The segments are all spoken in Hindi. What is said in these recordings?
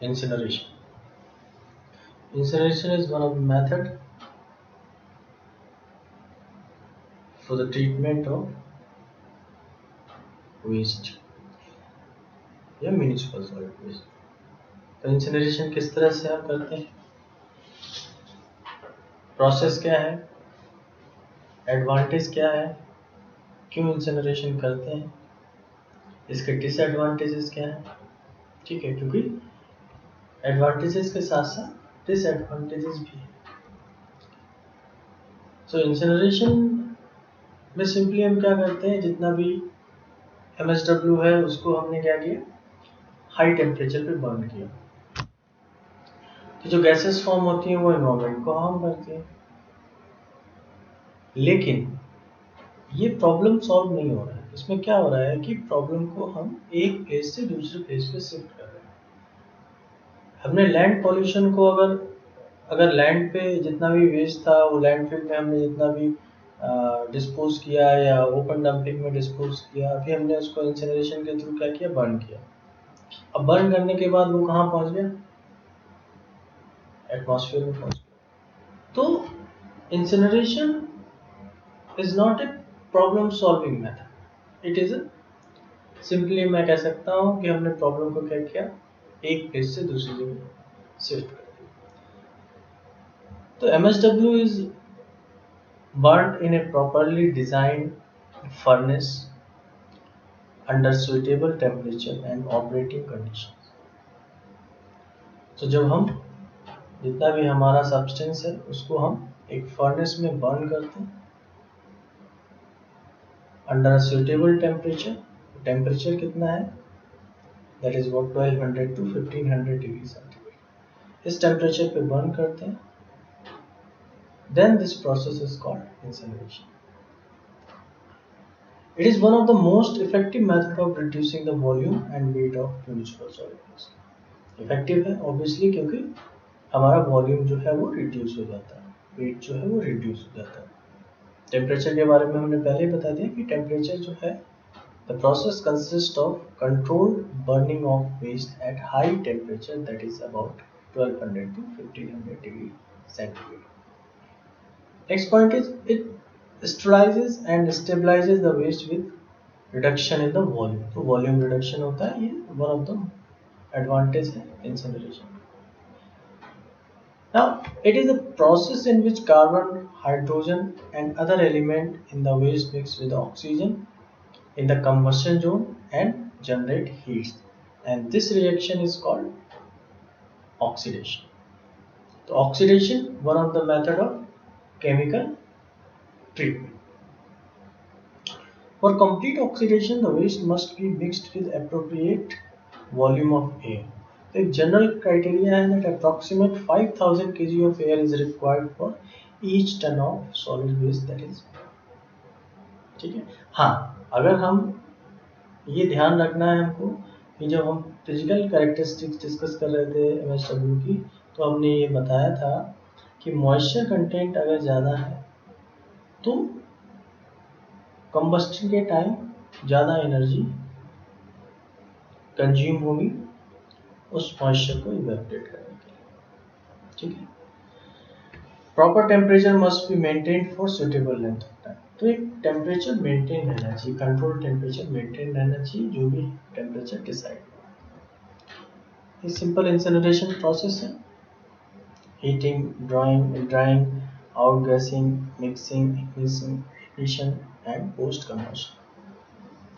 Incineration. Incineration is one of the method for the treatment of waste या म्यूनिसिपल सॉलिड वेस्ट. तो इंसिनरेशन किस तरह से हम करते हैं, प्रोसेस क्या है, एडवांटेज क्या है, क्यों इंसिनरेशन करते हैं, इसके डिसएडवांटेजेस क्या है. ठीक है, क्योंकि एडवांटेजेस के साथ साथ डिसएडवांटेजेस भी है. सो इंसिनरेशन में सिंपली हम क्या करते हैं, जितना भी MSW है उसको हमने क्या किया, हाई टेम्परेचर पे बर्न किया. तो जो गैसेस फॉर्म होती हैं वो एनवायरनमेंट को हार्म करती हैं. लेकिन ये प्रॉब्लम सॉल्व नहीं हो रहा है. इसमें क्या हो रहा है कि प्रॉब्लम को हम एक प्लेस से दूसरे प्लेस पे शिफ्ट कर रहे हैं. हमने लैंड पॉल्यूशन को अगर लैंड पे जितना भी वेस्ट था वो लैंडफिल में हमने जितना भी डिस्पोज किया या ओपन डंपिंग में डिस्पोज किया, अभी हमने उसको इंसिनरेशन के थ्रू क्या किया, बर्न किया. अब बर्न करने के बाद वो कहाँ पहुंच गया, एटमॉस्फेयर में पहुंच गया. तो incineration is not a problem solving method, it is simply मैं कह सकता हूँ कि हमने प्रॉब्लम को क्या किया, एक प्लेस से दूसरी जगह शिफ्ट कर दिया. तो MSW is burnt in a properly designed furnace under suitable temperature and operating conditions. तो जब हम जितना भी हमारा सब्सटेंस है उसको हम एक फर्नेस में बर्न करते हैं अंडर सुटेबल टेम्परेचर. टेम्परेचर कितना है, that is what 1200 to 1500 degree centigrade. इस टेम्परेचर पे बर्न करते हैं. Then this process is called incineration. It is one of the most effective method of reducing the volume and weight of municipal solid waste. Effective है ऑब्वियसली क्योंकि हमारा वॉल्यूम जो है वो रिड्यूस हो जाता है, वेट जो है वो रिड्यूस हो जाता है. टेम्परेचर के बारे में हमने पहले ही बता दिया कि टेम्परेचर जो है, the process consist of controlled burning of waste at high temperature that is about 1200 to 1500 degree centigrade. Next point is it sterilizes and stabilizes the waste with reduction in the volume. तो volume reduction होता है, ये one of the advantage है incineration. Now it is a process in which carbon, hydrogen and other element in the waste mix with oxygen in the combustion zone and generate heat, and this reaction is called oxidation. So oxidation one of the method of chemical treatment. For complete oxidation, the waste must be mixed with appropriate volume of air. तो एक जनरल क्राइटेरिया है that approximate 5000 kg of air is required for each ton of solid waste that is. ठीक है. हाँ, अगर हम ये ध्यान रखना है हमको कि जब हम फिजिकल कैरेक्टरिस्टिक्स डिस्कस कर रहे थे MSW की, तो हमने ये बताया था कि मॉइस्चर कंटेंट अगर ज़्यादा है तो कंबस्टन के टाइम ज़्यादा एनर्जी कंज्यूम होगी उस मॉइस्चर को इवेपोरेट करने के लिए. ठीक है. Proper temperature must be maintained for suitable length of time. तो एक टेम्परेचर मेंटेन रहना चाहिए, कंट्रोल टेम्परेचर मेंटेन रहना चाहिए जो भी टेम्परेचर डिसाइड हो. ये सिंपल इंसिनरेशन प्रोसेस है. Heating, drawing, outgassing, mixing, ignition and post conversion.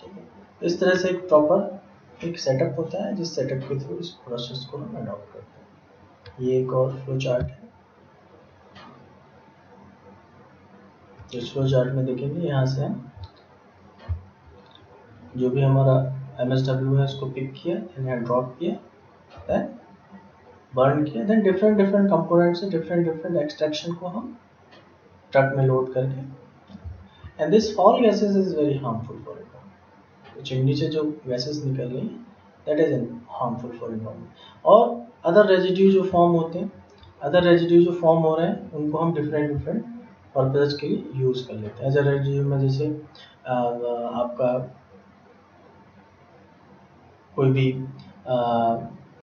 ठीक है. इस तरह से एक प्रॉपर एक सेटअप होता है जिस सेटअप के थ्रू इस प्रोसेस को हम अडॉप्ट करते हैं. ये एक और फ्लो चार्ट है. इस फ्लो चार्ट में देखेंगे, यहाँ से हम जो भी हमारा MSW है उसको पिक किया, यहाँ ड्रॉप किया, देन बर्न किया, देन डिफरेंट कंपोनेंट से डिफरेंट एक्सट्रैक्शन को हम ट्रक में लोड करके, and this all gases is very harmful for environment. Chimney से जो गैसेस निकल रही हैं that is harmful for environment. और अदर रेजिड्यू जो फॉर्म होते हैं, अदर रेजिड्यू जो फॉर्म हो रहे हैं उनको हम डिफरेंट पर्पज के लिए यूज़ कर लेते हैं. एज अ रेजिड्यू में जैसे आपका कोई भी